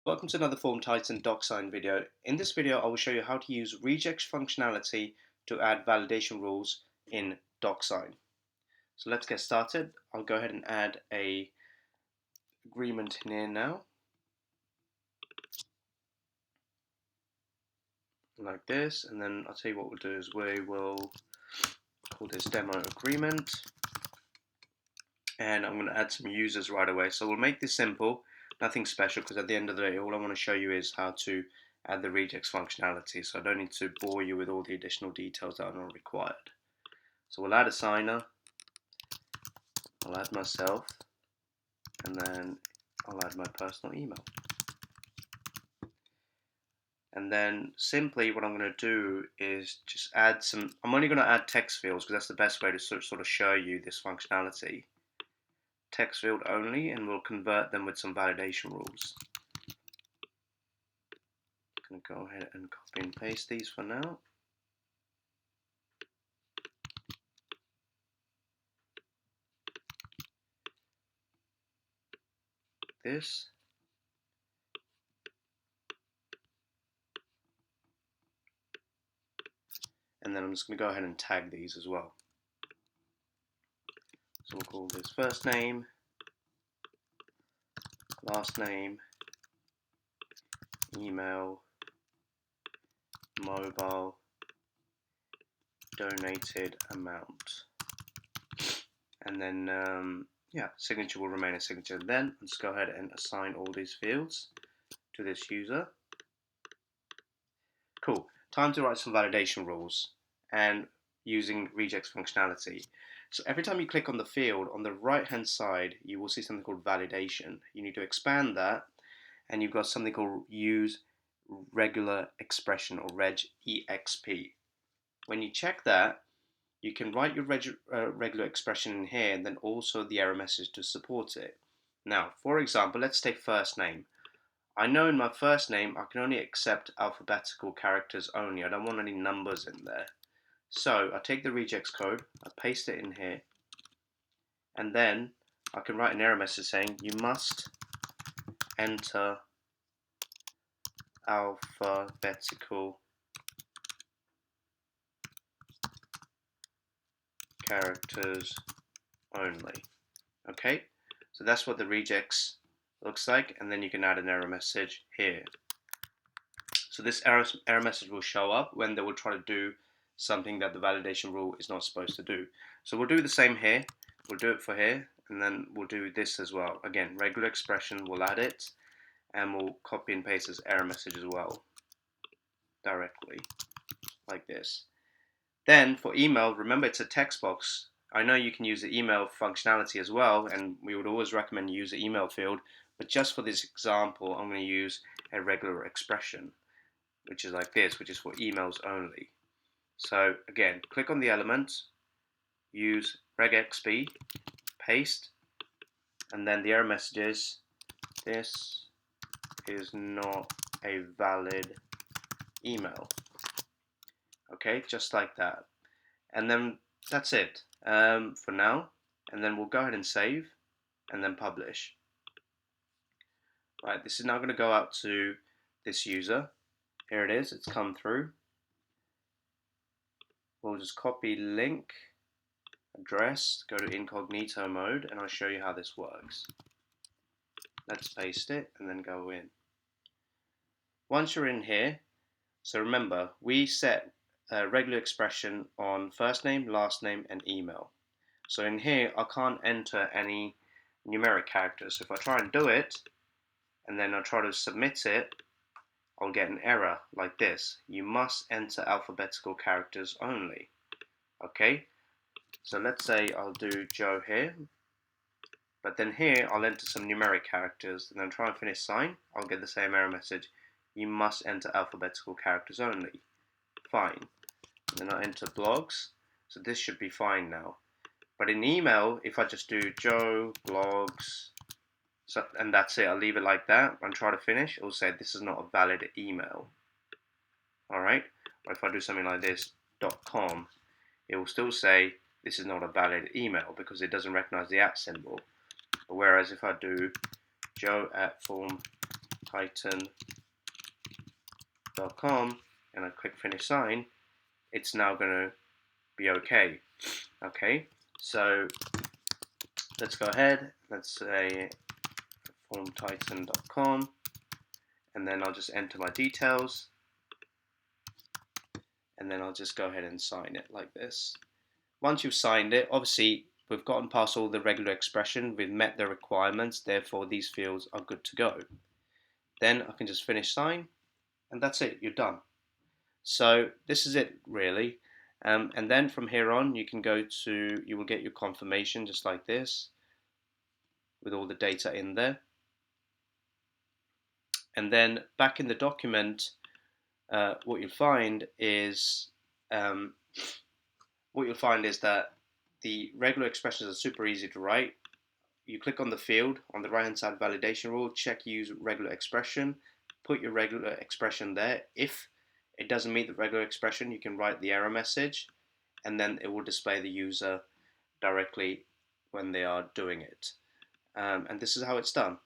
Welcome to another Form Titan DocuSign video. In this video, I will show you how to use Regex Functionality to add validation rules in DocuSign. So let's get started. I'll go ahead and add a agreement in here now. Like this, and then I'll tell you what we'll do is we will call this demo agreement. And I'm going to add some users right away. So we'll make this simple, nothing special, because at the end of the day, all I want to show you is how to add the regex functionality. So I don't need to bore you with all the additional details that are not required. So we'll add a signer, I'll add myself, and then I'll add my personal email. And then simply what I'm going to do is just add some, I'm only going to add text fields because that's the best way to sort of show you this functionality. Text field only, and we'll convert them with some validation rules. I'm going to go ahead and copy and paste these for now. This. And then I'm just going to go ahead and tag these as well. So we'll call this first name, last name, email, mobile, donated amount. And then, signature will remain a signature. Then let's go ahead and assign all these fields to this user. Cool. Time to write some validation rules and using regex functionality. So every time you click on the field, on the right hand side, you will see something called validation. You need to expand that, and you've got something called use regular expression, or regexp. When you check that, you can write your regular expression in here, and then also the error message to support it. Now, for example, let's take first name. I know in my first name I can only accept alphabetical characters only. I don't want any numbers in there. So I take the regex code, I paste it in here, and then I can write an error message saying you must enter alphabetical characters only. Okay, so that's what the regex looks like, and then you can add an error message here. So this error message will show up when they will try to do something that the validation rule is not supposed to do. So we'll do the same here. We'll do it for here, and then we'll do this as well. Again, regular expression, we'll add it, and we'll copy and paste this error message as well directly, like this. Then for email, remember it's a text box. I know you can use the email functionality as well, and we would always recommend use the email field, but just for this example, I'm going to use a regular expression, which is like this, which is for emails only. So again, click on the element, use regexp, paste, and then the error message is, this is not a valid email. Okay, just like that. And then that's it for now. And then we'll go ahead and save and then publish. Right, this is now going to go out to this user. Here it is, it's come through. We'll just copy link, address, go to incognito mode, and I'll show you how this works. Let's paste it and then go in. Once you're in here, so remember, we set a regular expression on first name, last name, and email. So in here, I can't enter any numeric characters. So if I try and do it, and then I try to submit it, I'll get an error like this. You must enter alphabetical characters only. Okay, so let's say I'll do Joe here, but then here I'll enter some numeric characters, and then try and finish sign. I'll get the same error message. You must enter alphabetical characters only. Fine. And then I enter blogs, so this should be fine now. But in email, if I just do Joe blogs, so, and that's it, I'll leave it like that and try to finish, it'll say this is not a valid email. Alright, or if I do something like this, .com, it will still say this is not a valid email because it doesn't recognize the @ symbol. Whereas if I do joe@form titan.com and I click finish sign, it's now going to be okay. Okay, so let's go ahead. Let's say formtitan.com, and then I'll just enter my details, and then I'll just go ahead and sign it like this. Once you've signed it, obviously we've gotten past all the regular expression, we've met the requirements, therefore these fields are good to go. Then I can just finish sign, and that's it, you're done. So this is it really. And then from here on, you can go to, you will get your confirmation just like this, with all the data in there. And then back in the document, what you'll find is that the regular expressions are super easy to write. You click on the field on the right hand side validation rule, check use regular expression, put your regular expression there. If it doesn't meet the regular expression, you can write the error message, and then it will display the user directly when they are doing it. And this is how it's done.